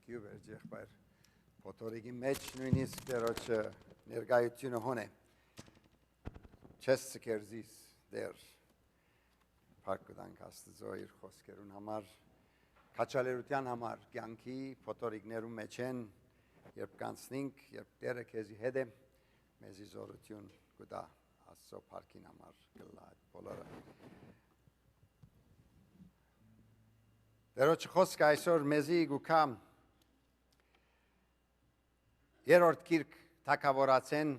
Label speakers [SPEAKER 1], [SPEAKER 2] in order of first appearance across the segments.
[SPEAKER 1] Thank you very much. Փոթորիկի մեջ նույնիսկ դերոջ ներկայությունը հոն է։ Չես սկերզիս դեր Փարքուդանք Աստծո իր խոսքերուն համար, քաչալերության համար, կյանքի փոթորիկներում մեջ են, երբ կանցնենք, երբ Տերը քեզի հետ է, մեզի զորություն կտա Աստծո փառքին համար գլա այդ բոլորը։ Դերոջ խոսքը այսօր մեզի գուքա երրորդ գիրք թագավորացեն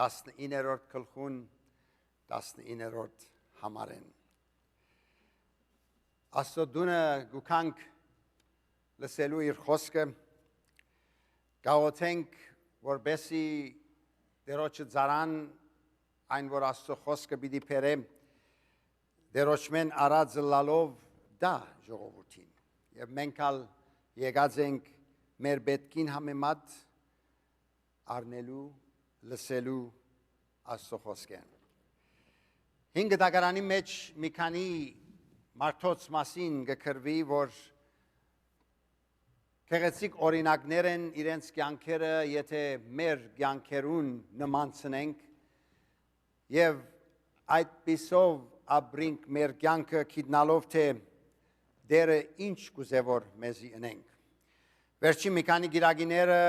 [SPEAKER 1] 19-րդ գլխուն 19-րդ համարեն Աստծո դունը գուքանք լսելու իր խոսքը գաղութենք որբեսի դերոջը ծարան այն որ Աստծո խոսքը պիտի փերե դերոջմեն արածը լալով դա ժողովրդին եւ մենք ալ եկած ենք մեր պետքին համեմատ առնելու լսելու Աստծո խոսքեն 5 դագարանի մեջ մի քանի մարդոց մասին գկրվի որ քեղեցիկ օրինակներ են իրենց կյանքերը եթե մեր կյանքերուն նմանցնենք եւ այդ պիսով ապրենք մեր կյանքը գիտնալով թե դերը ինչ կուզե որ մեզի ընենք վերջի մի քանի գիրագիները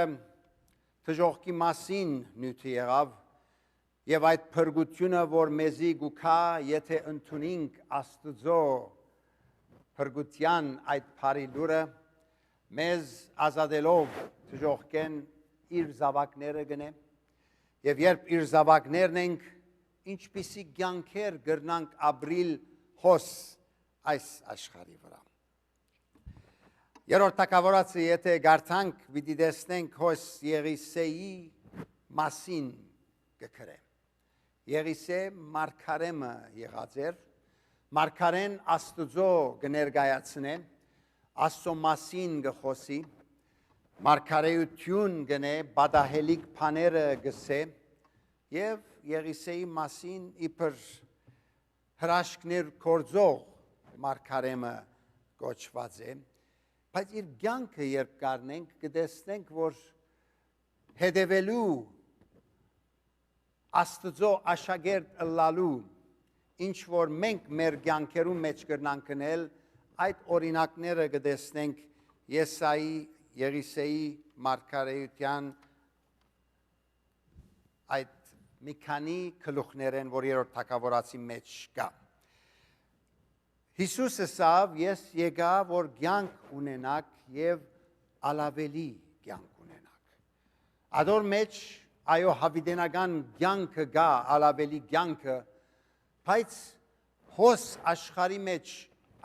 [SPEAKER 1] թժողքի մասին նյութի եղավ եւ այդ փրկությունը որ մեզի գուքա եթե ընդունենք Աստծո փրկության այդ բարի լուրը մեզ ազատելով թժողքեն իր զավակները գնե եւ երբ իր զավակներն ենք ինչպիսի կյանքեր գրնանք ապրիլ հոս այս աշխարհի վրա Երրորդ թագավորացը եթե գարտանք պիտի տեսնենք հոս Եղիսեի մասին գկրե Եղիսե մարգարեմը եղած էր մարգարեն Աստծո կներկայացնե Աստծո մասին գխոսի մարգարեություն գնե բադահելիք բաները գսե եւ Եղիսեի մասին իբր հրաշքներ կորձող մարգարեմը գոչված է բայց իր կյանքը երբ կառնենք կտեսնենք որ հետևելու Աստծո աշակերտ ըլլալու ինչ որ մենք մեր կյանքերում մեջ կրնանք գնել այդ օրինակները կտեսնենք Եսայի Եղիսեի մարգարեության այդ մի քանի գլուխներ են որ երրորդ թագավորացի մեջ կա Հիսուսը ասավ ես եկա որ կյանք ունենաք եւ ալավելի կյանք ունենաք Ադոր մեջ այո հավիտենական կյանքը գա ալավելի կյանքը բայց հոս աշխարհի մեջ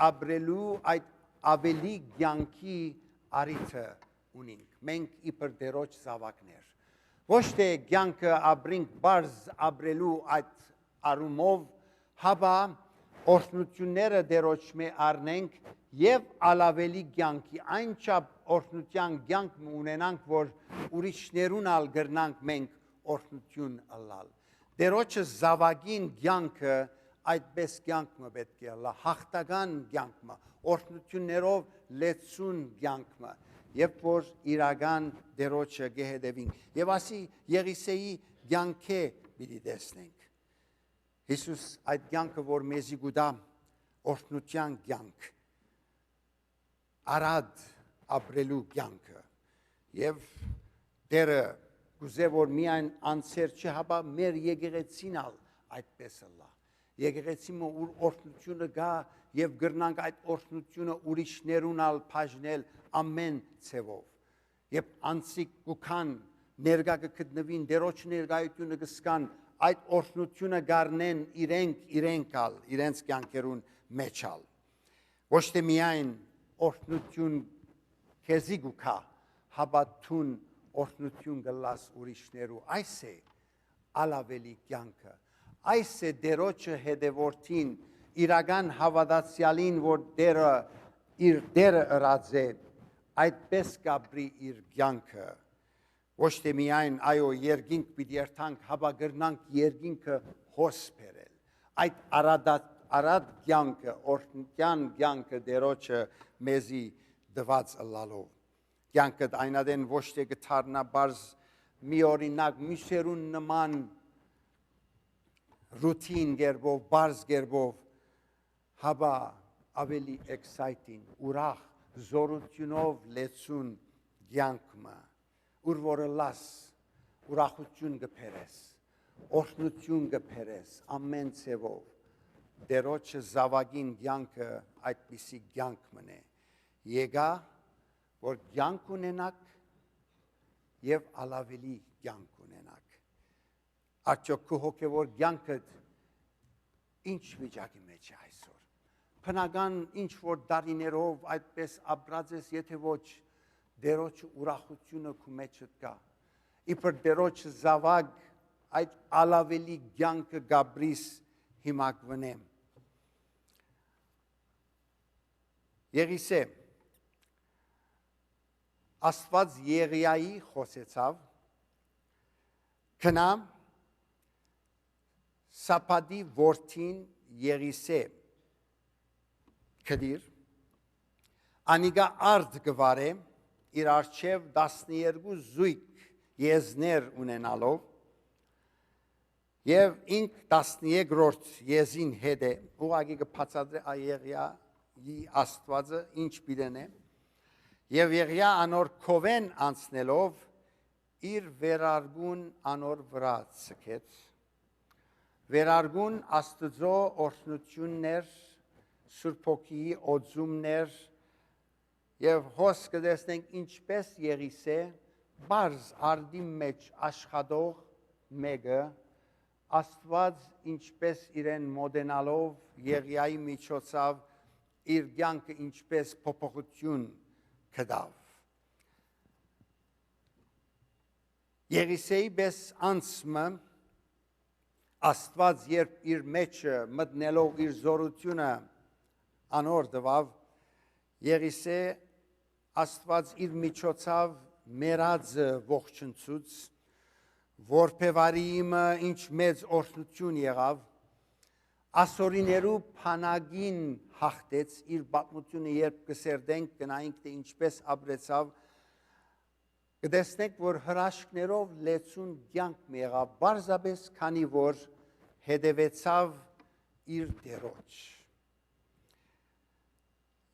[SPEAKER 1] ապրելու այդ ավելի կյանքի արիթը ունենք մենք իբր դերոջ զավակներ ոչ թե կյանքը ապրենք բարձ ապրելու այդ արումով հաբա օրհնությունները դերոջմե առնենք եւ ալավելի կյանքի այնչափ օրհնության կյանք ունենանք որ ուրիշներուն ալ գրնանք մենք օրհնություն ըլլալ դերոջը զավակին կյանքը այդպես կյանքը պետք է լա հաղթական կյանքը օրհնություններով լեցուն կյանքը երբ որ իրական դերոջը գեհդեվին եւ ասի Եղիսեի կյանքը պիտի տեսնենք Հիսուս այդ կյանքը որ մեզի գուտա օրհնության կյանք արադ ապրելու կյանքը եւ դերը գուզե որ միայն անցեր չհաբա մեր եկեղեցին ալ այդպես լա եկեղեցիմը ուր օրհնությունը գա եւ գրնանք այդ օրհնությունը ուրիշներուն ալ բաժնել ամեն ցևով եւ անցիկ գուքան ներկա կգտնվին դերոջ ներկայությունը կսկան այդ օրհնությունը գառնեն իրենք ալ իրենց կյանքերուն մեջ ալ ոչ թե միայն օրհնություն քեզի գուքա հաբաթուն օրհնություն գլաս ուրիշներու այս է ալավելի կյանքը այս է դերոջը հետևորդին իրական հավատացյալին որ դերը իր դերը ըրած է այդպես կապրի իր կյանքը ոչ թե միայն այո երկինք պիտի երթանք հաբա գրնանք երկինքը հոս բերել այդ արադ կյանքը օրհնության կյանքը դերոջը մեզի դված ըլլալով կյանքդ այնադեն ոչ թե գթարնա բարձ մի օրինակ միշերուն նման ռուտին գերբով, բարձ գերբով, հաբա ավելի exciting, ուրախ, զորությունով լեցուն կյանքը, ուր որը լաս, ուրախություն գբերես, օրհնություն գբերես, ամեն ցևով, դերոջը զավագին կյանքը այդպիսի կյանք մնե, եկա, որ կյանք ունենակ և ալավելի կյանք ունենակ, արդյոք քո հոգևոր կյանքդ ինչ վիճակի մեջ է այսօր, բնական ինչ որ դարիներով այդպես ապրած ես, եթե ոչ դերոջը ուրախությունը քո մեջդ կա, իբր դերոջը զավակ այդ ալավելի կյանքը գաբրիս հիմա կվնեմ։ Եղիսե, Աստված Եղիայի խոսեցավ, քնա Սապադի որդին Եղիսե կդիր, անիգա արդ գվարե, իր արջև 12 զույգ եզներ ունենալով, և ինք 13-րդ եզին հետ է, ուղագի կպացադրե Եղիայի Աստվածը ինչ պիտեն է, և Եղիա անոր քովեն անցնելով, իր վերարգուն անոր վրա ցկեց, վերարգուն Աստծո օրհնություններ, Սուրբ Հոգիի օծումներ եւ հոս կտեսնենք ինչպես Եղիսե բարձ արդի մեջ աշխատող մեկը Աստված ինչպես իրեն մոդենալով Եղիայի միջոցով իր կյանքը ինչպես փոփոխություն կդավ Եղիսեի պես անցումը Աստված երբ իր մեջը մտնելով իր զորությունը անոր դվավ Եղիսե Աստված իր միջոցով մերածը ողջունցուց որբևարիմը ինչ մեծ օրհնություն եղավ ասորիներու փանագին հաղթեց իր պատմությունը երբ կսերդենք գնայինք թե ինչպես ապրեցավ կտեսնենք որ հրաշքներով լեցուն կյանք եղավ բարձրապես քանի որ հետևեցավ իր դերոջ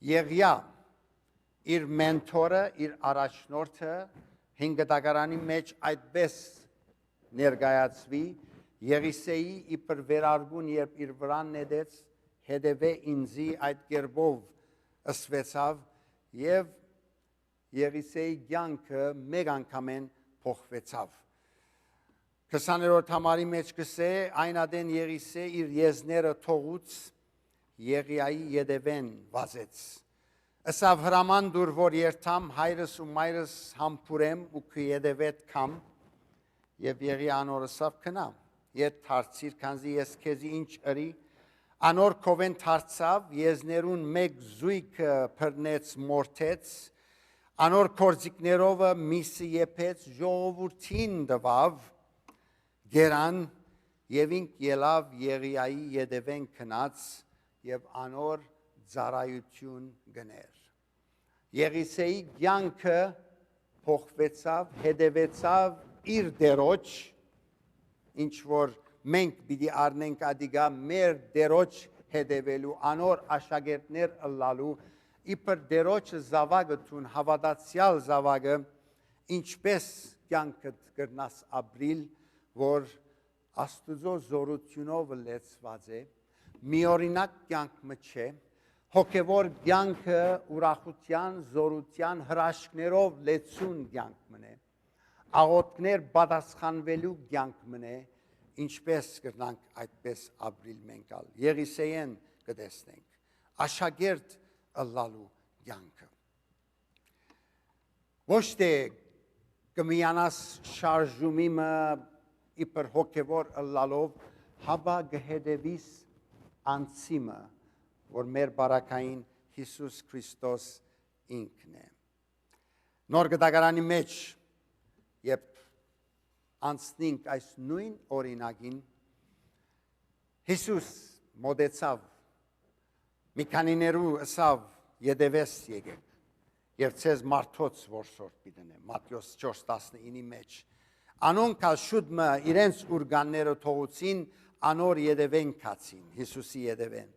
[SPEAKER 1] Եղիա իր մենթորը իր առաջնորդը հինգդագարանի մեջ այդպես ներկայացվի Եղիսեի իբր վերարգուն երբ իր վրան նետեց հետևե ինձի այդ կերպով ըսվեցավ եւ Եղիսեի կյանքը մեկ անգամեն փոխվեցավ 20-րդ համարի մեջ կսե այն ադեն Եղիսե իր եզները թողուց Եղիայի ետևեն վազեց Ասավ հրաման դուր որ երթամ հայրս ու մայրս համբուրեմ ու քո ետևետ կամ եւ Եղիա անոր ասավ քնա ետ դարձիր քանզի ես քեզի ինչ ըրի անոր կովեն դարձավ եզներուն մեկ զույգը բռնեց մորթեց Անոր կորձիկներովը միսը եփեց ժողովրդին դվավ գերան եւ ինք ելավ Եղիայի ետևեն քնած եւ անոր ծառայություն գներ Եղիսեի կյանքը փոխվեցավ հետևեցավ իր դերոջ ինչ որ մենք պիտի առնենք ադիգա մեր դերոջ հետևելու անոր աշակերտներ ըլլալու իբր դերոջը զավակը տուն հավատացյալ զավակը ինչպես կյանքդ կրնաս ապրիլ որ Աստուծո զորությունով լեցված է միօրինակ կյանք մը հոգևոր կյանքը ուրախության զորության հրաշքներով լեցուն կյանք մնե աղոթքներ պատասխանվելու կյանք մնե ինչպես կրնանք այդպես ապրիլ մենքալ Եղիսեյեն կտեսնենք աշակերտ ըլլալու կյանքը ոչ թե կմիանաս շարժումիմը իբր հոգևոր ըլլալով հաբա գհետևիս անցիմը որ մեր բարակային Հիսուս Քրիստոս ինքն է նոր գտագարանի մեջ երբ անցնենք այս նույն օրինակին Հիսուս մոտեցավ մի քանի ներու ասավ յետևես եկեք Եվ ցեզ մարդոց որսորդ պիտենեմ, Մատթեոս 4:19-ի մեջ։ Անոնք շուտմը իրենց ուրգանները թողուցին, անոր յետևեն կացին, Հիսուսի յետևեն։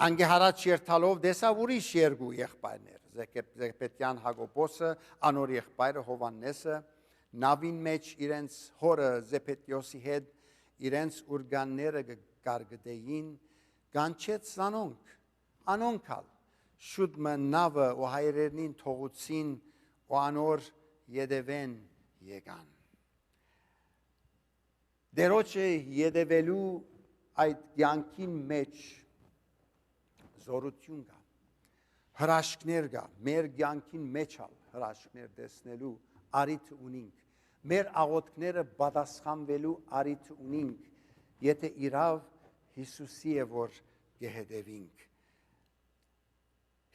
[SPEAKER 1] Անգե հարաճ երթալով դեսավ ուրիշ երկու եղբայրներ, Զեբեդյան Հակոբոսը, անոր եղբայրը Հովհաննեսը, նավին մեջ իրենց հորը Զեբեդեոսի հետ իրենց ուրգանները կարգդեին, գանչեց անոնքալ շուտմը նավը ու հայրերնին թողուցին ու անոր յետևեն եկան։ Դերոջը յետևելու այդ կյանքին մեջ զորություն կա, հրաշքներ կա, մեր կյանքին մեջ հրաշքներ տեսնելու արիթ ունենք, մեր աղոթքները պատասխանվելու արիթ ունենք, եթե իրավ Հիսուսի է որ կհետևենք։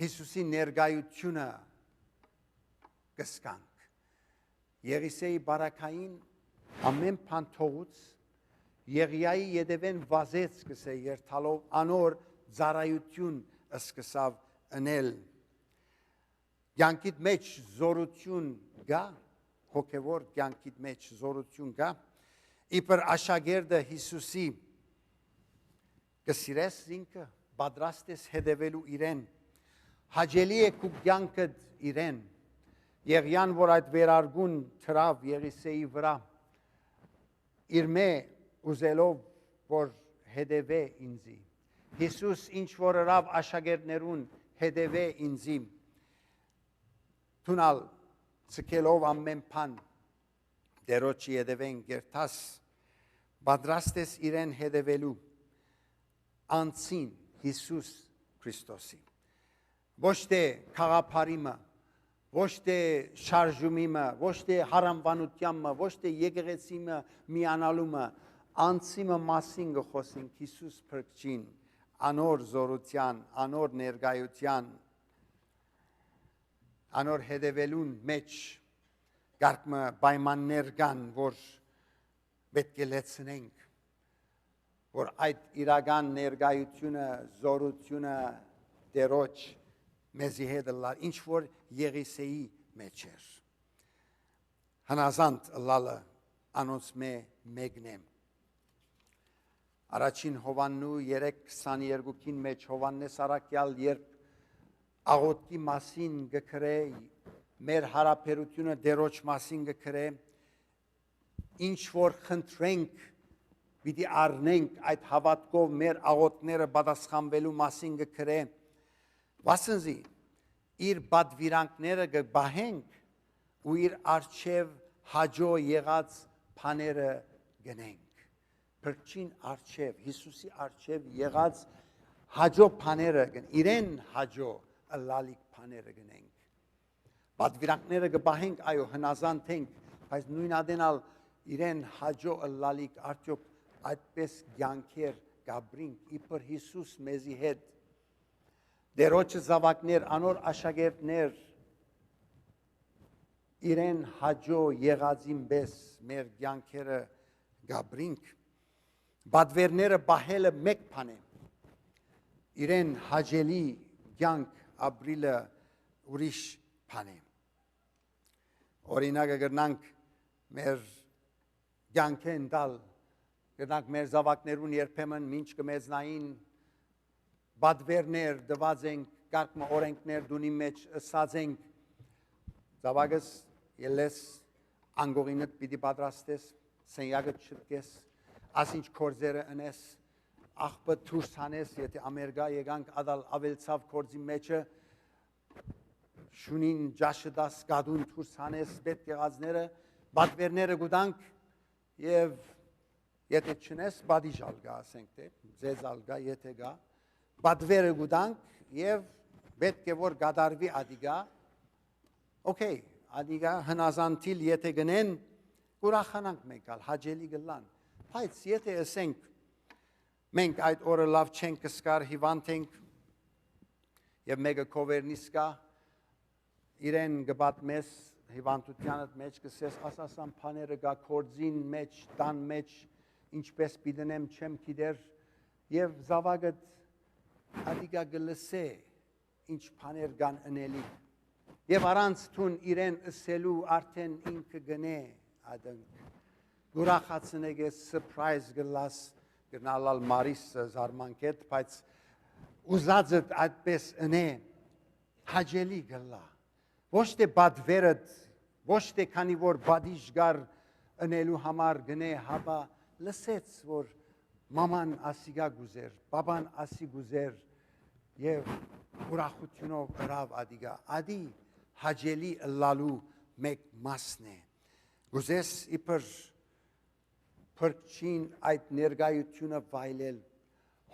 [SPEAKER 1] Հիսուսի ներկայությունը կսկանք։ Եղիսեի բարակային ամեն բան թողուց, Եղիայի յետևեն վազեց կսե երթալով անոր ծառայություն սկսավ ընել։ Կյանքիդ մեջ զորություն կա, հոգևոր կյանքիդ մեջ զորություն կա, իբր աշակերտը Հիսուսի կսիրես ինքը, պատրաստ ես հետևելու իրեն, հաճելի է քու կյանքդ իրեն, Եղիան, որ այդ վերարգուն թրավ Եղիսեի վրա, իր մե ուզելով, որ հետևե ինձի, Հիսուս ինչ որ հրավ աշակերտներուն հետևե ինձի, թունալ ցկելով ամեն բան դերոջի հետևեն գերտաս, պատրաստ ես իրեն հետևելու անցին Հիսուս Քրիստոսի, ոչ թե խաղապարիմը, ոչ թե շարժումիմը, ոչ թե հարամբանությամը, ոչ թե եկեղեցիմը միանալումը, անցիմը մասին գխոսենք Հիսուս փրկչին, անոր զորության, անոր ներկայության, անոր հետևելուն մեջ գարկմը պայմաններ կան, որ պետք է լեցնենք, որ այդ իրական ներկայությունը, զորությունը դերոջ մեզի հետ լար, ինչ որ Եղիսեի մեջ էր։ Հնազանդ լալը անոնց մեկնեմ։ Առաջին Հովաննու 3:22-ին մեջ Հովաննես Արաքյալ երբ աղոթքի մասին գկրե, մեր հարաբերությունը դերոջ մասին գկրե, ինչ որ խնդրենք, պիտի առնենք այդ հավատքով մեր աղոթքները պատասխանվելու մասին գկրե, վասնզի իր պատվիրանքները կբահենք ու իր արչև հաջո եղած բաները գնենք։ Փրկչին արչև, Հիսուսի արչև եղած հաջո բաները գնենք, իրեն հաջո լալիք բաները գնենք։ Պատվիրանքները կբահենք, այո, հնազանդենք, բայց նույն ադենալ իրեն հաջո լալիք արդյոք այդպես կյանքեր կաբրինք, իբր Հիսուս մեզի հետ դերոջը զավակներ, անոր աշակերտներ, իրեն հաջո եղածին պես մեր կյանքերը գաբրինք, բադվերները բահելը մեկ բան է, իրեն հաջելի կյանք ապրիլը ուրիշ բան է։ Օրինակը գրնանք մեր կյանքեն տալ, գրնանք մեր զավակներուն երբեմն մինչ կմեզնային բադվերներ դված ենք, կարգմը օրենքներ դունի մեջ ըսած ենք, զավակս ելես անգողինըտ պիտի պատրաստես, սենյակըտ շտկես, ասինչ կորձերը ընես, աղբը թուրս հանես, եթե ամերգա եկանք ադալ ավելցավ կորձի մեջը, շունին ջաշը դաս գադուն թուրս հանես, պետ եղածները, բադվերները գուդանք և եթե չնես, բադի ժալգա ասենք թե, ձեզ ալգա, եթե գա, բադվերը գուդանք և պետք է որ գադարվի ադիգա, օքեյ, ադիգա հնազանտիլ եթե գնեն, ուրախանանք մենք ալ, հաջելի գլան, բայց եթե ասենք, մենք այդ օրը լավ չենք կսկար, հիվանդ ենք, և մեկը կովերնիս կա, իրեն գբատ մեզ, հիվանդությանդ մեջ կսես, ասասան պաները գա կորձին մեջ, տան մեջ, ինչպես պիդնեմ չեմ կիդեր, և զավագդ ադիգա գլսե, ինչ պաներ գան ընելի, Եվ առանց թուն իրեն ըսելու արդեն ինքը գնե ադնք։ Ուրախացնեք ես սրպրայզ գլաս գնալալ մարիսը զարմանքետ, բայց ուզածդ այդպես ընե հաջելի գլա։ Ոչ թե բադվերդ, ոչ թե քանի որ բադիժգար ընելու համար գնե հաբա լսեց, որ մաման ասիգա գուզեր, բաբան ասի գուզեր և ուրախությունով հրավ ադիգա։ Ադի հաջելի լալու մեկ մասն է։ Գուզես իպր փրկչին այդ ներգայությունը վայելել։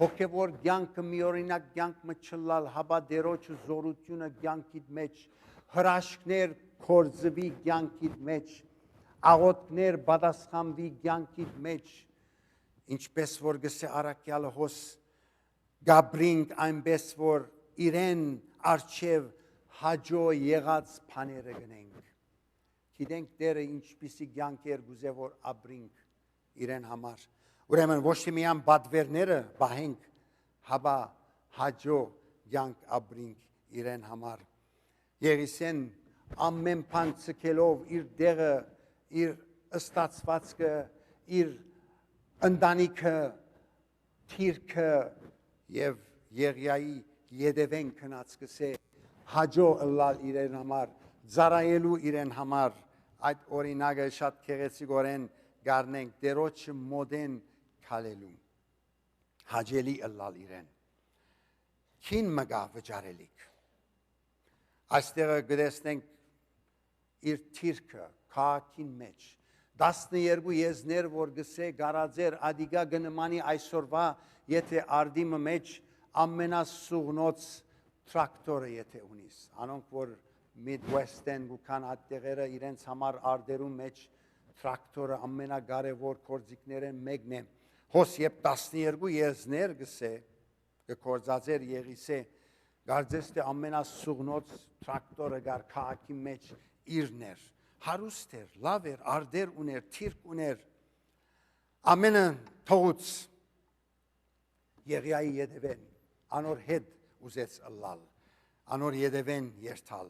[SPEAKER 1] Հոգևոր կյանքը միօրինակ կյանք մչլալ, հաբա դերոջը զորությունը կյանքիդ մեջ, հրաշքներ կորձվի կյանքիդ մեջ, աղոթքներ պատասխանվի կյանքիդ մեջ, ինչպես որ գսե առաքյալը հոս գաբրինք այնպես որ իրեն արջև հաջո եղած բաները գնենք։ Գիտենք Տերը ինչպիսի կյանքեր գուզե որ ապրենք իրեն համար։ Ուրեմն ոչ թե միայն բադվերները բահենք, հաբա հաջո կյանք ապրենք իրեն համար։ Եղիսեն ամեն բան ցկելով իր դեղը, իր ստացվածքը, իր ընտանիքը, թիրքը եւ Եղիայի յետևեն քնած կսե հաջո ըլլալ իրեն համար, ծառայելու իրեն համար, այդ օրինակը շատ գեղեցիկորեն գարնենք դերոջը մոդեն քալելու, հաջելի ըլլալ իրեն։ Քին մգա վճարելիք։ Այստեղ գտեսնենք իր թիրքը քաղաքին մեջ։ 12 եզներ որ գսե գարաձեր ադիգա գնմանի այսօրվա եթե արդիմը մեջ ամենասուղնոց տրակտորը եթե ունիս անոնք որ Midwest-են գուքան ատտեղերը իրենց համար արդերում մեջ տրակտորը ամենակարևոր կորձիկներեն մեկն է հոս եբ 12 եզներ գսե կկործածեր եղիսե գարձես թե ամենասուղնոց տրակտորը գար քաղաքի մեջ իրներ հարուստ էր, լավ էր, արդեր ուներ, թիրք ուներ, ամենը թողուց Եղիայի ետևեն, անոր հետ ուզեց ըլլալ, անոր ետևեն երթալ,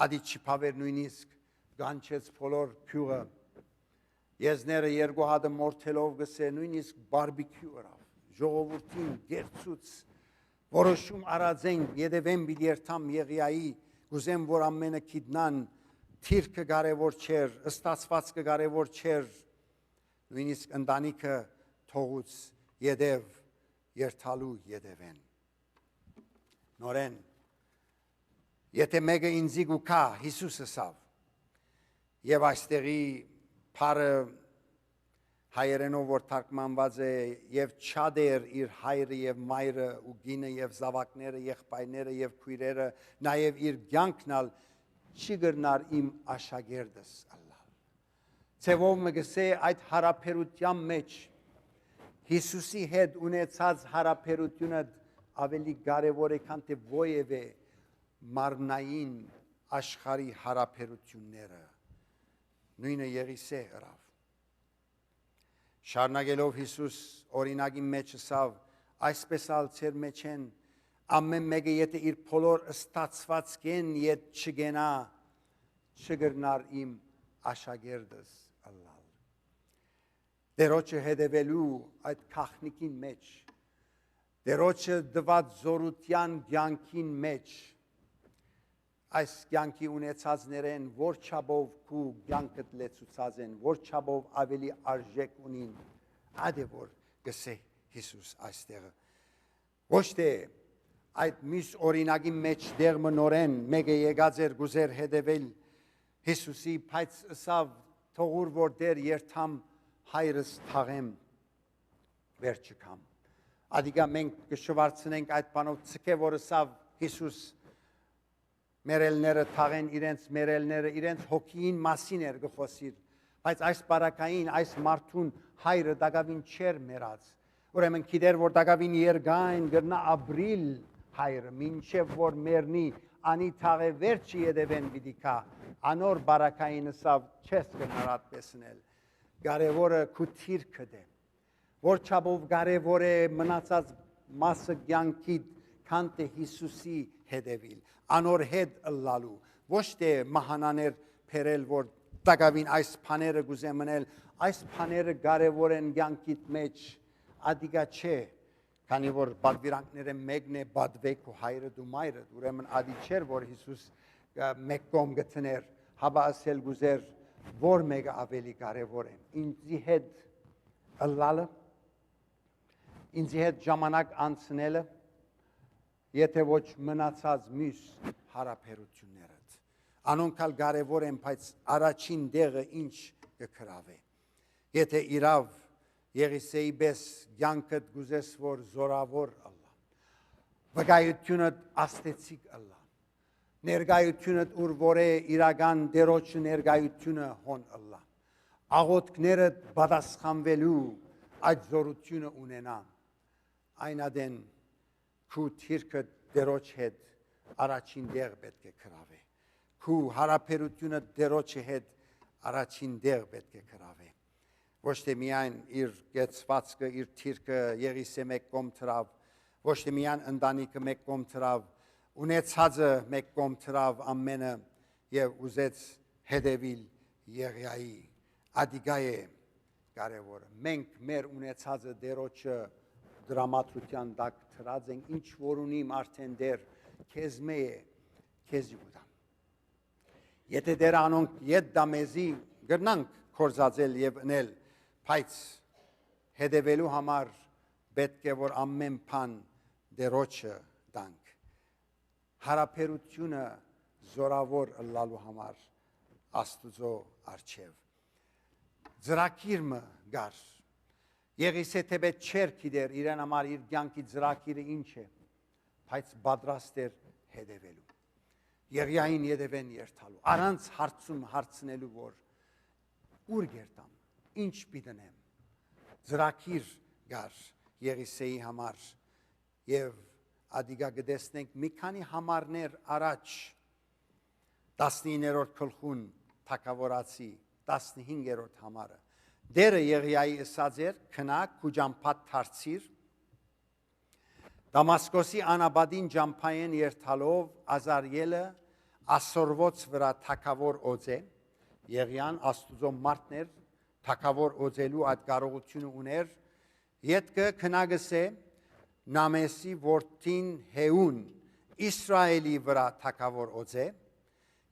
[SPEAKER 1] ադի չիփավեր նույնիսկ գանչեց բոլոր քյուղը, եզները երկու հատը մորթելով գսե նույնիսկ բարբիկյու ըրավ, ժողովուրդին գերցուց, որոշում արածենք ետևեն բիդ երթամ Եղիայի, գուզեմ որ ամենը կիտնան թիրքը կարևոր չէր, ստացվածքը կարևոր չէր, նույնիսկ ընտանիքը թողուց ետև երթալու ետևեն։ Նորեն, եթե մեկը ինձի գուքա Հիսուսը սավ, և այստեղի պարը հայերենով որ թարգմանված է և չադեր իր հայրը և մայրը ու գինը և զավակները, եղբայրները և քույրերը, նաև իր կյանքնալ չի գրնար իմ աշակերտս ըլլալ։ Ձևով մգսե այդ հարաբերության մեջ Հիսուսի հետ ունեցած հարաբերությունը ավելի կարևոր է քան թե ովևէ մարմնային աշխարհի հարաբերությունները։ Նույնը Եղիսե ըրավ։ Շարունակելով Հիսուս օրինակի մեջ ասավ, այսպես ալ ծեր մեջ են ամեն մեկը եթե իր բոլոր ստացվածքեն ետ չգենա, չգրնար իմ աշակերտս ըլլալ։ Դերոջը հետևելու այդ քաղաքնիկին մեջ, դերոջը դված զորության կյանքին մեջ, այս կյանքի ունեցածներեն որ չափով քու կյանքդ լեցուցած են, որ չափով ավելի արժեք ունին, ադե որ գսե Հիսուս այստեղը։ Ոչ թե այդ մյուս օրինակի մեջ դեղմը նորեն մեկը եկած էր գուզեր հետևել Հիսուսի, բայց ըսավ թողուր որ դեր երթամ հայրս թաղեմ վեր չկամ։ Ադիգա մենք կշվարցնենք այդ բանով ցկե որ ըսավ Հիսուս մերելները թաղեն իրենց մերելները, իրենց հոգին մասին էր գխոսիր, բայց այս բարակային, այս մարդուն հայրը դակավին չեր մերած, ուրեմն գիտեր որ դակավին երգային գրնա ապրիլ հայրը, մինչև որ մերնի անի թաղե վերջի ետևեն բիդիկա, անոր բարակային ըսավ չես գնար ատպեսնել, կարևորը քու թիրքը դե, որ չափով կարևոր է մնացած մասը կյանքիդ, քան թե Հիսուսի հետևիլ, անոր հետ ըլլալու, ոչ թե մահանաներ փերել, որ տակավին այս բաները գուզեմ մնել, այս բաները կարևոր են կյանքիդ մեջ, ադիգա չէ, քանի որ բադվիրանքները մեկն է բադվեք ու հայրը դու մայրը, ուրեմն ադի չէր, որ Հիսուս մեկ կողմ գտներ, հաբա ասել գուզեր, որ մեկը ավելի կարևոր է, ինձի հետ ըլլալը, ինձի հետ ժամանակ անցնելը, եթե ոչ մնացած մյուս հարաբերություններդ։ Անոնքալ կարևոր են, բայց առաջին դեղը ինչ կգրավե։ Եթե իրավ Եղիսեի պես կյանքդ գուզես, որ զորավոր ըլլա, վկայությունդ աստեցիկ ըլլա, ներկայությունդ ուր որ է իրական դերոջը ներկայությունը հոն ըլլա, աղոթքներդ պատասխանվելու այդ զորությունը ունենա, այն ադեն քու թիրքը դերոջ հետ առաջին դեղ պետք է գրավե, քու հարաբերությունը դերոջի հետ առաջին դեղ պետք է գրավե, ոչ թե միայն իր գեցվածքը, իր թիրքը Եղիսե մեկ կողմ թրավ, ոչ թե միայն ընտանիքը մեկ կողմ թրավ, ունեցածը մեկ կողմ թրավ ամենը եւ ուզեց հետևիլ Եղիայի, ադիգա է կարևորը։ Մենք մեր ունեցածը դերոջը դրամատրության տակ թրած ենք, ինչ որ ունիմ արդեն դեր քեզ մե է, քեզ ուտամ։ Եթե դեր անոնք ետ դամեզի գրնանք կորզածել եւ ընել, բայց հետևելու համար պետք է որ ամեն բան դերոջը տանք։ Հարաբերությունը զորավոր ըլլալու համար Աստուծո առջև։ Ծրագիրը գար։ Եղիսե թեպետ չեր գիտեր իրեն համար իր կյանքի ծրագիրը ինչ է, բայց պատրաստ էր հետևելու։ Եղիային հետևեն երթալու, առանց հարցում հարցնելու, որ ուր գերտամ, ինչ պիտենեմ։ Ծրագիր գար Եղիսեի համար եւ ադիգա գտեսնենք մի քանի համարներ առաջ 19-րդ գլխուն թագավորացի 15-րդ համարը դերը Եղիայի ըսած էր քնա քու ճամփատ դարձիր Դամասկոսի անաբադին ճամփային երթալով Ազարիելը ասորոց վրա թագավոր օձե Եղիան Աստուծո մարդներ թագավոր օձելու այդ կարողությունը ուներ յետքը քնագսե Նամեսի որդին Հեուն Իսրայելի վրա թագավոր օձե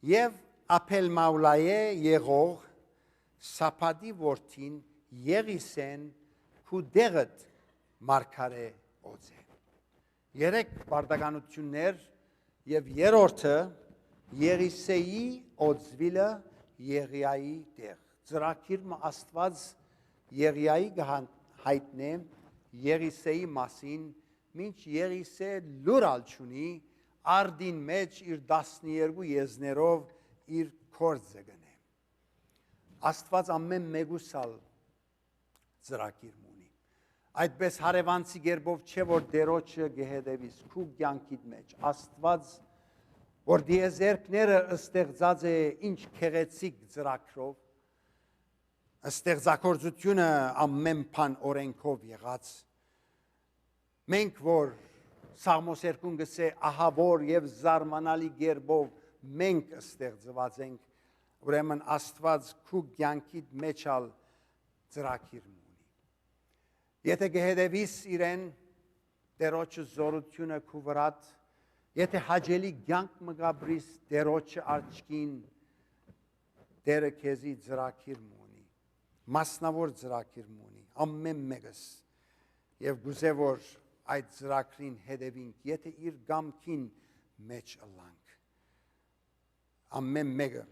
[SPEAKER 1] եւ Ապել Մավլայե եղող Սապադի որդին Եղիսեն քու դեղդ մարգարե օձե երեք բարդականություններ եւ երրորդը Եղիսեի օձվիլը Եղիայի դեղ ծրագիրը Աստված Եղիայի հայտնե Եղիսեի մասին մինչ Եղիսե լուրալ չունի արդին մեջ իր 12 եզներով իր կորձը գնե Աստված ամեն մեկուսալ ծրագիր ունի այդպես հարևանցի գերբով չէ որ դերոջը գեհդեվիս քու կյանքիդ մեջ Աստված որ դիեզերքները ստեղծած է ինչ քեղեցիկ ծրագրով ստեղծագործությունը ամեն բան օրենքով եղած մենք որ Սաղմոս 2-ն գսե ահավոր եւ զարմանալի գերբով մենք ստեղծված ենք ուրեմն Աստված քու կյանքիդ մեջալ ծրագիր ունի եթե գեհդեվիս իրեն դերոջը զորությունը քու վրատ եթե հաջելի կյանք մգաբրիս դերոջը արջկին դերը քեզի ծրագիր ունի մասնավոր ծրագիր ունի ամեն մեկս եւ գուզե որ այդ ծրագրին հետևինք եթե իր գամքին մեջ ըլլանք ամեն մեկը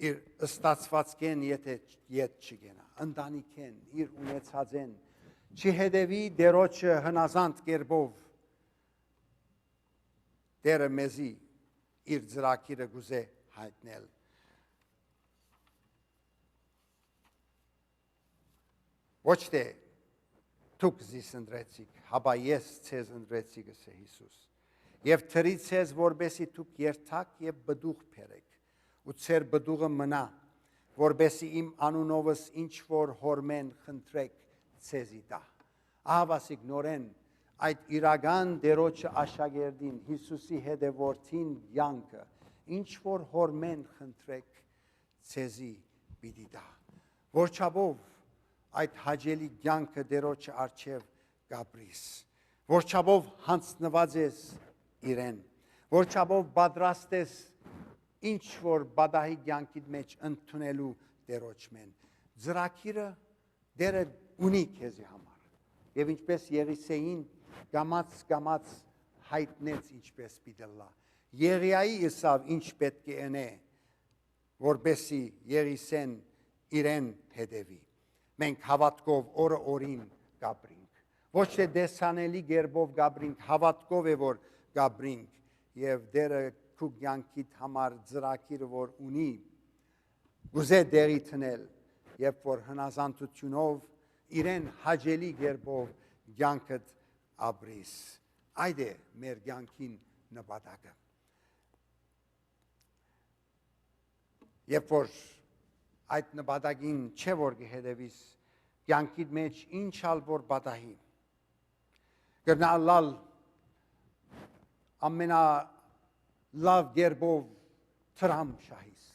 [SPEAKER 1] իր ստացվածքեն եթե ետ չգենա ընտանիքեն իր ունեցածեն չհետևի դերոջը հնազանդ կերպով դերը մեզի իր ծրագիրը գուզե հայտնել ոչ թե դուք զիս ընտրեցիք, հաբա ես ցեզ ընտրեցի գսե Հիսուս։ Եվ թրի ցեզ որբեսի դուք երթակ եւ բդուղ փերեք ու ցեր բդուղը մնա, որբեսի իմ անունովս ինչ որ հորմեն խնդրեք ցեզի տա։ Ահավասիկ նորեն այդ իրական դերոջը աշակերտին Հիսուսի հետևորդին յանքը ինչ որ հորմեն խնդրեք ցեզի պիտի տա որչաբով այդ հաջելի կյանքը դերոջը արչև գաբրիս որչաբով հանձնված ես իրեն որչաբով պատրաստ ես ինչ որ բադահի կյանքիդ մեջ ընդունելու դերոջմեն ծրագիրը դերը ունի քեզի համար եւ ինչպես Եղիսեին գամած հայտնեց ինչպես պիտի լա Եղիայի ըսավ ինչ պետք է ընե որբեսի Եղիսեն իրեն հետևի մենք հավատքով օրը օրին գաբրինք ոչ թե դեսանելի գերբով գաբրինք հավատքով է որ գաբրինք եւ դերը քու կյանքիդ համար ծրագիրը որ ունի գուզե դերի տնել երբ որ հնազանդությունով իրեն հաջելի գերբով կյանքդ ապրիս այդ է մեր կյանքին նպատակը երբ որ այդ նպատակին չէ որ կհետևիս կյանքիդ մեջ ինչ ալ որ պատահի գնալալ ամենա լավ գերբով տրամ շահիս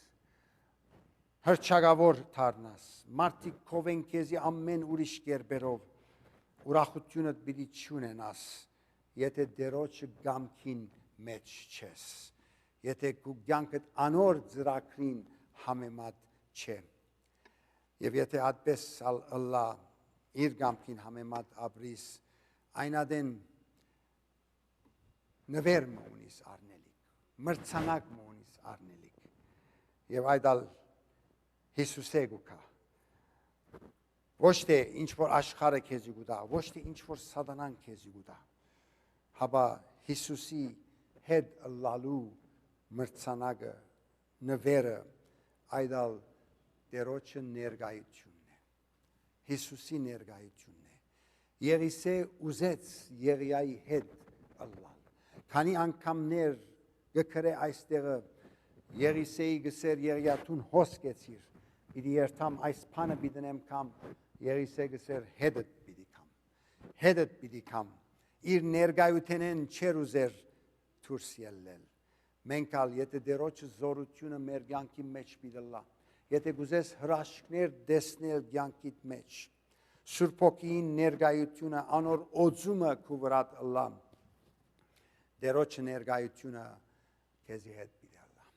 [SPEAKER 1] հրճագավոր դառնաս մարդիկ կովեն քեզի ամեն ուրիշ գերբերով ուրախությունը պիտի չունենաս եթե դերոջը գամքին մեջ չես եթե քու կյանքդ անոր ծրագրին համեմատ չէ եւ եթե այդպես ալլա իր գամքին համեմատ ապրիս այնադեն նվեր մունիս արնելիք մրցանակ մունիս արնելիք եւ այդալ Հիսուսե գուքա ոչ թե ինչ որ աշխարհը քեզի գուտա ոչ թե ինչ որ սատանան քեզի գուտա հաբա Հիսուսի հետ լալու մրցանակը նվերը այդալ դերոջը ներկայությունն է Հիսուսի ներկայությունն է Եղիսե ուզեց Եղիայի հետ ըլլալ քանի անգամներ գքրե այստեղը Եղիսեի գսեր Եղիատուն հոսկեցիր Իդի երթամ այս փանը բիդնեմ կամ Եղիսե գսեր հետդ պիտի կամ իր ներկայութենեն չեր ուզեր դուրս ելնել մենք ալ եթե դերոջը զորությունը մեր կյանքի մեջ պիտի եթե գուզես հրաշքներ դեսնել կյանքիդ մեջ Սուրբ Հոգին ներկայությունը անոր օծումը քու վրատ ըլլա դերոջը ներկայությունը քեզի հետ պիտի ըլլա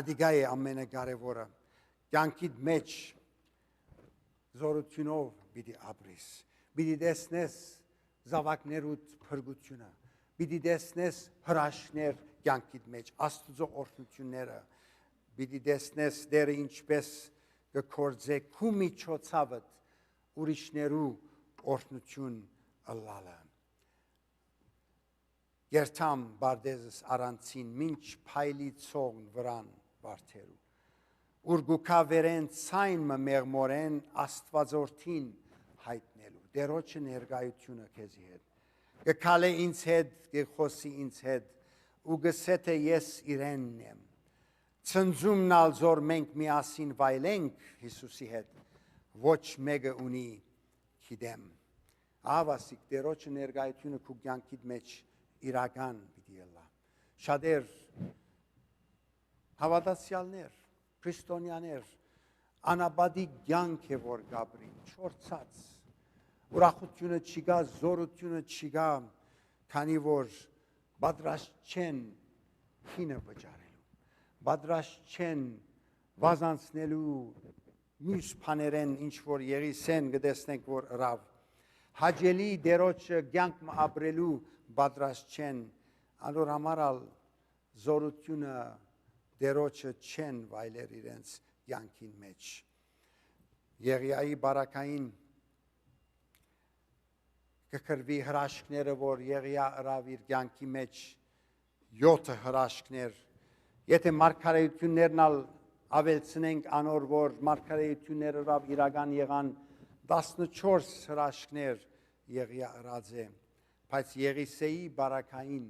[SPEAKER 1] ադիգա է ամենակարևորը կյանքիդ մեջ զորությունով պիտի ապրիս պիտի տեսնես զավակներուդ փրկությունը պիտի տեսնես հրաշքներ կյանքիդ մեջ Աստծո օրհնությունները պիտի տեսնես դերը ինչպես կկործե քու միջոցավդ ուրիշներու օրհնություն ըլլալը երթամ բարդեզս առանցին մինչ փայլի ցողն վրան վարդերու Ուրգուքա վերեն ցայնը մեղմորեն Աստվածորդին հայտնելու դերոջը ներկայությունը քեզի հետ կքալե ինձ հետ կխոսի ինձ հետ ու գսե թե ես իրենն եմ ցնծումն ալ զոր մենք միասին վայելենք Հիսուսի հետ ոչ մեկը ունի գիտեմ ավասիկ դերոջը ներկայությունը քու կյանքիդ մեջ իրական պիտի ելա շատեր հավատացյալներ քրիստոնյաներ անաբադի կյանք է որ գաբրին չորցած ուրախությունը չկա զորությունը չկա քանի որ պատրաստ չեն հինը վճարելու պատրաստ չեն վազանցնելու մյուս բաներեն ինչ որ Եղիսեն գտեսնենք որ ռավ հաջելի դերոջը կյանք ապրելու պատրաստ չեն անոր համարալ զորությունը դերոջը չեն վայելեր իրենց կյանքին մեջ Եղիայի բարակային կկրվի հրաշքները որ Եղիա ըրավ իր կյանքի մեջ 7 հրաշքներ եթե մարգարեություններն ալ ավելցնենք անոր որ մարգարեությունները ըրավ իրական եղան 14 հրաշքներ Եղիա ըրած է բայց Եղիսեի բարակային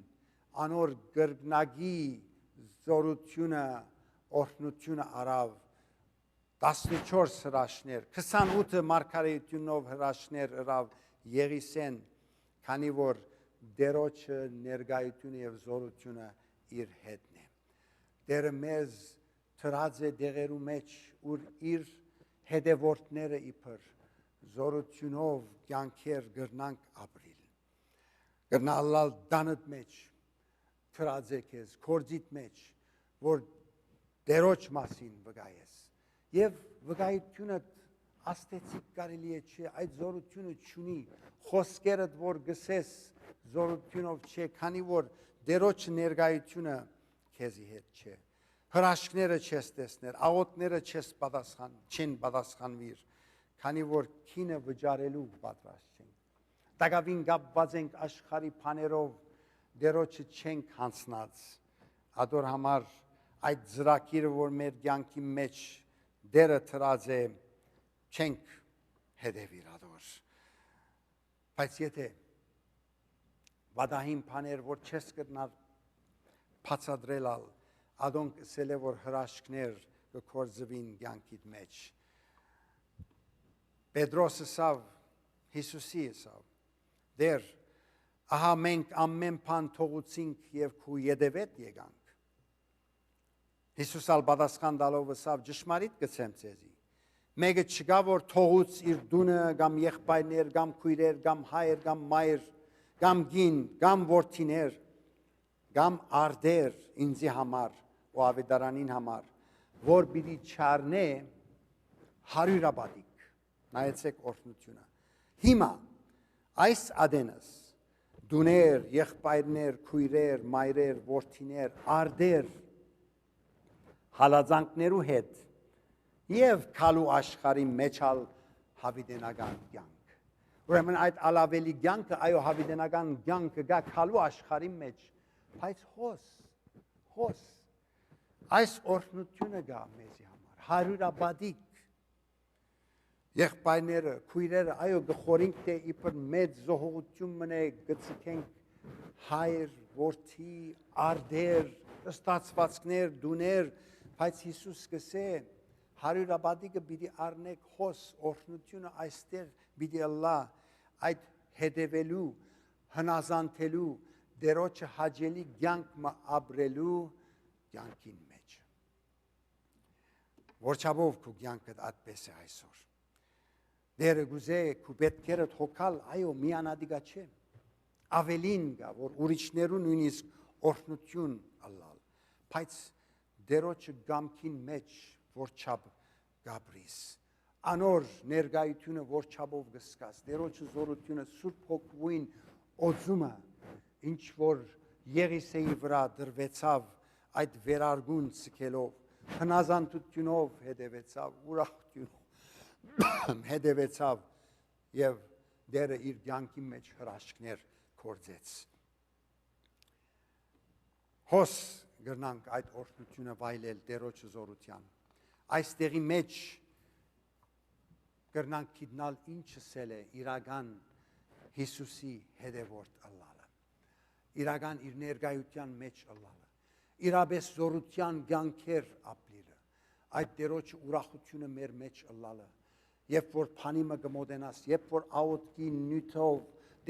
[SPEAKER 1] անոր գրգնագի զորությունը օրհնությունը արավ 14 հրաշքներ 28 մարգարեությունով հրաշքներ ըրավ Եղիսեն քանի որ դերոջը ներկայությունը եւ զորությունը իր հետն է դերը մեզ թրած է դեղերու մեջ, ուր իր հետևորդները իբր զորությունով կյանքեր գրնանք ապրիլ։ Գրնալալ դանդ մեջ, թրած է քեզ, կորձիտ մեջ, որ դերոջ մասին վգայես։ Եվ վգայությունը աստեցիկ կարելի է չէ, այդ զորությունը չունի, խոսքերդ որ գսես զորությունով չէ, քանի որ դերոջ ներգայությունը քեզի հետ չէ։ Հրաշքները չես տեսներ, աղոթները չեն պատասխանվիր, քանի որ քինը վճարելու պատրաստ չենք։ Տակավին կապված ենք աշխարհի բաներով, դերոջը չենք հանցնած, ադոր համար այդ ծրագիրը, որ մեր կյանքի մեջ դերը թրած է, չենք հետևիր ադոր։ Բայց եթե վադահին բաներ, որ չես կրնար բացատրելալ, ադոնք ասել է, որ հրաշքներ կկործվին կյանքիդ մեջ։ Պետրոսը սավ, Հիսուսի սավ, դեր, ահա մենք ամեն բան թողուցինք և քու ետևետ եկանք։ Հիսուս ալ պատասխան տալով ասավ, ճշմարիտ գցեմ ձեզի։ Մեկը չկա, որ թողուց իր դունը, կամ եղբայրներ, կամ քույրեր, կամ հայր, կամ մայր, կամ գին, կամ որդիներ, կամ արդեր ինձի համար ու ավետարանին համար, որ պիտի չառնե հարյուրապատիկ։ Նայեցեք օրհնությունը։ Հիմա այս ադենս դուներ, եղբայրներ, քույրեր, մայրեր, որդիներ, արդեր հալածանքներու հետ եւ քալու աշխարհի մեջալ հավիտենական կյանք։ Ուրեմն այդ ալավելի կյանքը, այո, հավիտենական կյանքը գա քալու աշխարհի մեջ, բայց հոս այս օրհնությունը գա մեզի համար, հարյուրապատիկ եղբայրները, քույրերը, այո, գխորինք թե իբր մեծ զոհողություն մնե, գցկենք հայր, որդի, արդեր, ստացվածքներ, դուներ, բայց Հիսուս կսե հարյուրապատիկը պիտի առնեք հոս, օրհնությունը այստեղ պիտի ըլլա այդ հետևելու, հնազանդելու, դերոջը հաճելի կյանք ապրելու կյանքին մեջ։ Որչափով քու կյանքդ այդպես է այսօր։ Դերը գուզե քու պետքերդ հոգալ, այո, միանադիգա չէ։ Ավելին գա, որ ուրիշներու նույնիսկ օրհնություն ըլլալ, բայց դերոջը գամքին մեջ որչափ գաբրիս, անոր ներգայությունը որչափով գսկաս, դերոջը զորությունը Սուրբ Հոգուին օծումը, ինչ որ Եղիսեի վրա դրվեցավ այդ վերարգուն ցկելով, հնազանդությունով հետևեցավ, ուրախությունով հետևեցավ եւ դերը իր կյանքի մեջ հրաշքներ կործեց։ Հոս գրնանք այդ օրհնությունը վայելել դերոջը զորության։ Այստեղի մեջ գրնանք գիտնալ ինչսել է իրական Հիսուսի հետևորդ ըլլալը, իրական իր ներգայության մեջ ըլլալը, իրապես զորության կյանքեր ապրելը, այդ դերոջը ուրախությունը մեր մեջ ըլլալը, երբ որ փանիմը գմոդենաս, երբ որ աուտքի նյութով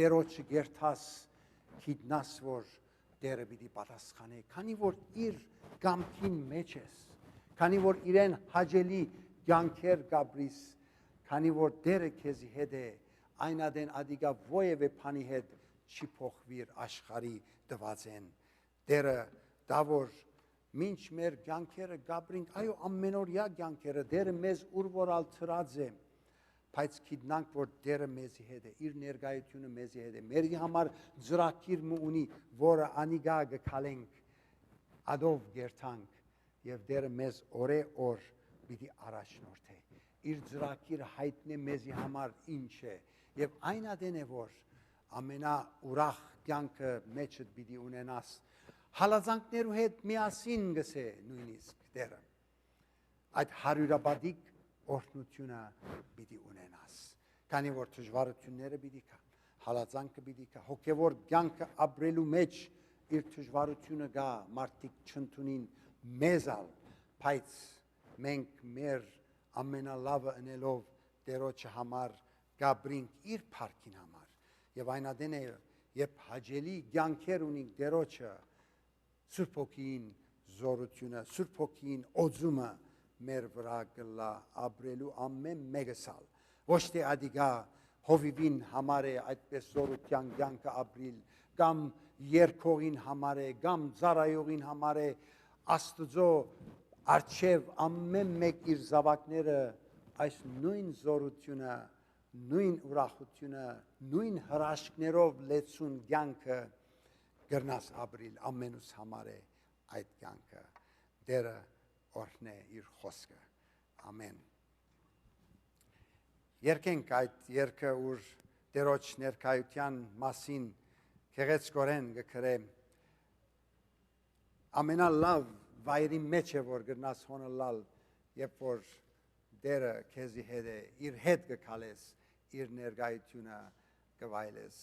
[SPEAKER 1] դերոջը գերթաս, գիտնաս, որ դերը պիտի պատասխանե, քանի որ իր կամքին մեջ ես, քանի որ իրեն հաճելի կյանքեր գաբրիս, քանի որ դերը քեզի հետ է, այն ադեն ադիգա ովևէ բանի հետ չի փոխվիր աշխարհի դվածեն։ Դերը դա որ մինչ մեր կյանքերը գաբրինք, այո, ամենօրյա կյանքերը, դերը մեզ ուր որալ ծրած է, բայց գիտնանք, որ դերը մեզի հետ է, իր ներգայությունը մեզի հետ է, մերի համար ծրագիր ունի, որը անիգա գքալենք, ադով գերթանք, եւ դերը մեզ օր պիտի առաջնորդե, իր ծրագիրը հայտնե մեզի համար ինչ է, եւ այն ադեն է, որ ամենաուրախ կյանքը մեջդ պիտի ունենաս, հալածանքներու հետ միասին գսե նույնիսկ դերը, այդ հարյուրապատիկ օրհնությունը պիտի ունենաս, քանի որ դժվարությունները պիտի կա, հալածանքը պիտի կա, հոգևոր կյանքը ապրելու մեջ իր դժվարությունը գա, մարդիկ չընդունին մեզալ, բայց մենք մեր ամենալավը ընելով դերոջը համար գաբրինք իր փառքին համար, եւ այն ադեն է, երբ հաճելի կյանքեր ունենք դերոջը, Սուրբ Հոգին զորությունը, Սուրբ Հոգին օծումը մեր վրա գլա ապրելու ամեն մեկսալ։ Ոչ թե ադիգա հովիվին համար է այդպես զորության կյանքը ապրիլ, կամ երկողին համար է, կամ ծառայողին համար է, Աստծո առջև ամեն մեկ իր զավակները այս նույն զորությունը, նույն ուրախությունը, նույն հրաշքներով լեցուն կյանքը գրնաս ապրիլ ամենուս համար է այդ կյանքը։ Դերը օրհնե իր խոսքը։ Ամեն։ Երկենք այդ երկը ուր Տերոջ ներկայության մասին գեղեցկորեն գկրեմ ամենալավ վայրի մեջ է որ գրնաս հոնալալ երբ որ դերը քեզի հետ է իր հետ գկալես իր ներկայությունը գվայլես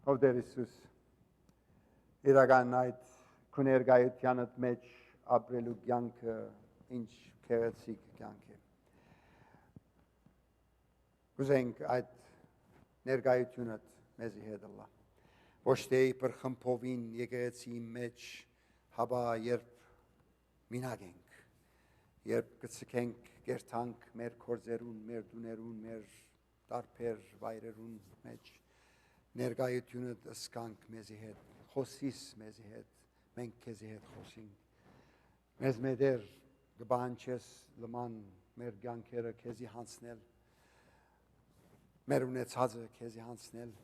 [SPEAKER 1] Ով Տեր Հիսուս իրական այդ քո ներկայությանդ մեջ ապրելու կյանքը ինչ գեղեցիկ կյանք է Ուզենք այդ ներկայությունը մեզի հետ ըլլա։ Ոչ թե իբր խմփովին եկեղեցի մեջ, հաբա երբ մինակ ենք, երբ կցկենք գերտանք մեր կորձերուն, մեր դուներուն, մեր տարբեր վայրերուն մեջ, ներկայությունը ըսկանք մեզի հետ, խոսիս մեզի հետ, մենք քեզի հետ խոսենք։ Մեզ մետեր կբանչես լման մեր կյանքերը քեզի հանցնել, մեր ունեցածը քեզի հանցնել,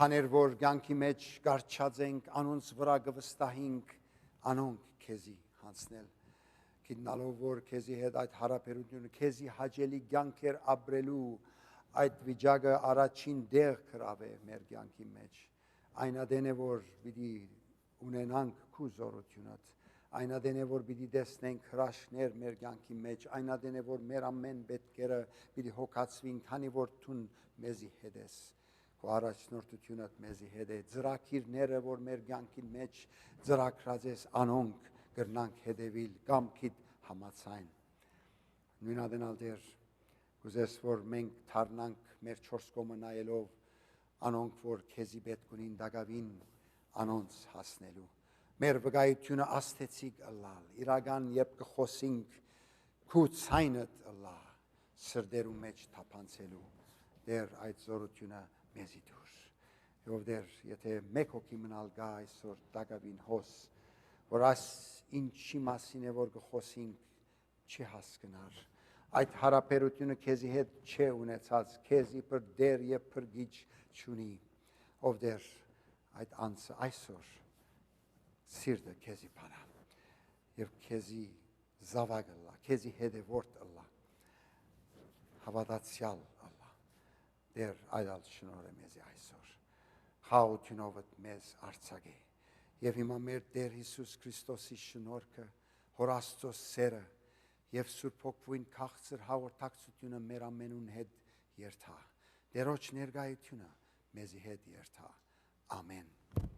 [SPEAKER 1] բաներ որ կյանքի մեջ կարճած ենք, անոնց վրա կվստահենք, անոնք քեզի հանցնել, գիտնալով որ քեզի հետ այդ հարաբերությունը քեզի հաճելի կյանքեր ապրելու այդ վիճակը առաջին դեղ գրավե մեր կյանքի մեջ, այն ադեն է որ պիտի ունենանք քու զորությունդ, այն ադեն է որ պիտի տեսնենք հրաշքներ մեր կյանքի մեջ, այն ադեն է որ մեր ամեն պետքերը պիտի հոգացվին, քանի որ դու մեզի հետ ես, քո առաջնորդությունդ մեզի հետ է, ծրագիրները որ մեր կյանքի մեջ ծրագրած ես, անոնք կրնանք հետևիլ կամքիդ համաձայն։ Նույն ադենալ դեր կուզես որ մենք դառնանք մեր չորս կողմը նայելով, անոնք որ քեզի պետք ունին դակավին անոնց հասնելու։ Մեր վկայությունը աստեցիկ ըլլալ, իրական երբ կխոսենք քու ցայնդ ըլլա, սրդերու մեջ թափանցելու, դեր այդ զորությունը մեզի դուր։ Եվ դեր, եթե մեկ հոգի մնալ գա այսօր դակավին հոս, որ այս ինչի մասին է որ կխոսենք չի հասկնար, այդ հարաբերությունը քեզի հետ չէ ունեցած, քեզի պր դեր և պրգիչ չունի, ով դեր այդ անձը այսօր սիրտը քեզի բանա և քեզի զավակ ըլլա, քեզի հետևորդ ըլլա, հավատացյալ ըլլա, դեր այդալ շնոր է մեզի այսօր, խաղությունովդ մեզ արձագե և հիմա մեր Տեր Հիսուս Քրիստոսի շնորհքը, Հոր Աստծո սերը և Սուրբ Հոգվույն քաղցր հաղորդակցությունը մեր ամենուն հետ երթա, Տերոջ ներկայությունը մեզի հետ երթա, ամեն։